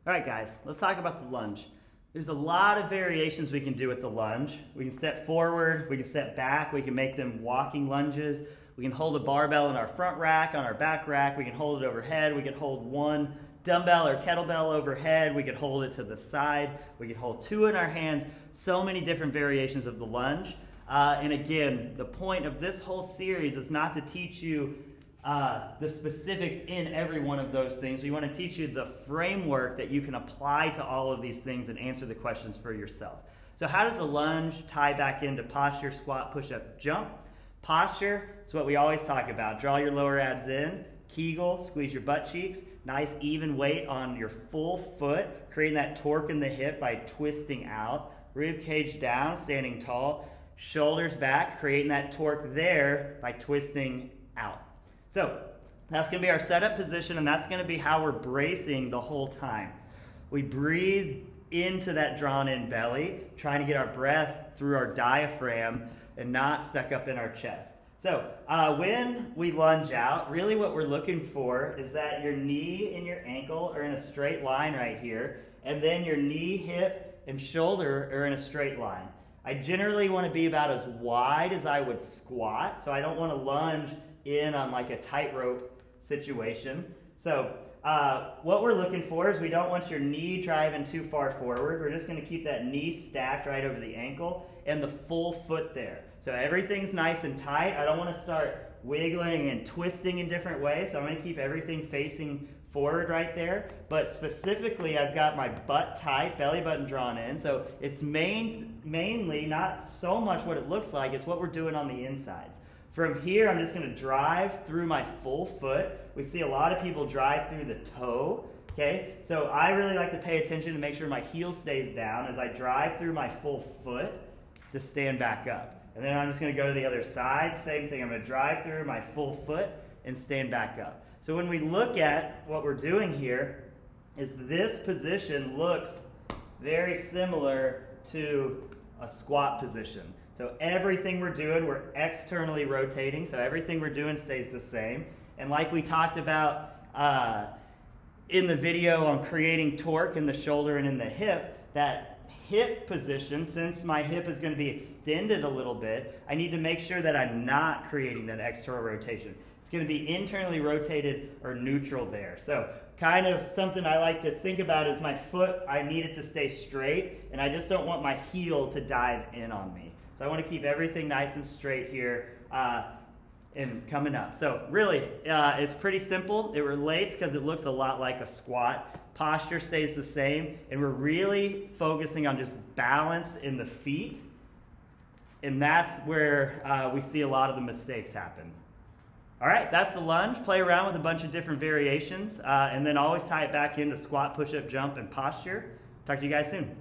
All right, guys, let's talk about the lunge. There's a lot of variations we can do with the lunge. We can step forward, we can step back, we can make them walking lunges. We can hold a barbell in our front rack, on our back rack, we can hold it overhead, we can hold one dumbbell or kettlebell overhead, we could hold it to the side, we could hold two in our hands, so many different variations of the lunge. And again, the point of this whole series is not to teach you the specifics in every one of those things. We want to teach you the framework that you can apply to all of these things and answer the questions for yourself. So how does the lunge tie back into posture, squat, push-up, jump? Posture is what we always talk about. Draw your lower abs in, Kegel, squeeze your butt cheeks, nice even weight on your full foot, creating that torque in the hip by twisting out, rib cage down, standing tall, shoulders back, creating that torque there by twisting out. So that's going to be our setup position, and that's going to be how we're bracing the whole time. We breathe into that drawn in belly, trying to get our breath through our diaphragm and not stuck up in our chest. So when we lunge out, really what we're looking for is that your knee and your ankle are in a straight line right here, and then your knee, hip, and shoulder are in a straight line. I generally want to be about as wide as I would squat, so I don't want to lunge in on like a tightrope situation. So what we're looking for is we don't want your knee driving too far forward. We're just going to keep that knee stacked right over the ankle and the full foot there. So everything's nice and tight. I don't want to start wiggling and twisting in different ways, so I'm going to keep everything facing forward right there. But specifically, I've got my butt tight, belly button drawn in. So it's mainly not so much what it looks like, it's what we're doing on the insides. From here, I'm just going to drive through my full foot. We see a lot of people drive through the toe, okay? So I really like to pay attention to make sure my heel stays down as I drive through my full foot to stand back up. And then I'm just going to go to the other side. Same thing, I'm going to drive through my full foot and stand back up. So when we look at what we're doing here, is this position looks very similar to a squat position. So everything we're doing, we're externally rotating, so everything we're doing stays the same. And like we talked about in the video on creating torque in the shoulder and in the hip, that hip position, since my hip is going to be extended a little bit, I need to make sure that I'm not creating that external rotation. It's going to be internally rotated or neutral there. So kind of something I like to think about is my foot, I need it to stay straight, and I just don't want my heel to dive in on me. So I want to keep everything nice and straight here and coming up. So really, it's pretty simple. It relates because it looks a lot like a squat. Posture stays the same, and we're really focusing on just balance in the feet, and that's where we see a lot of the mistakes happen. All right, that's the lunge. Play around with a bunch of different variations, and then always tie it back into squat, push-up, jump, and posture. Talk to you guys soon.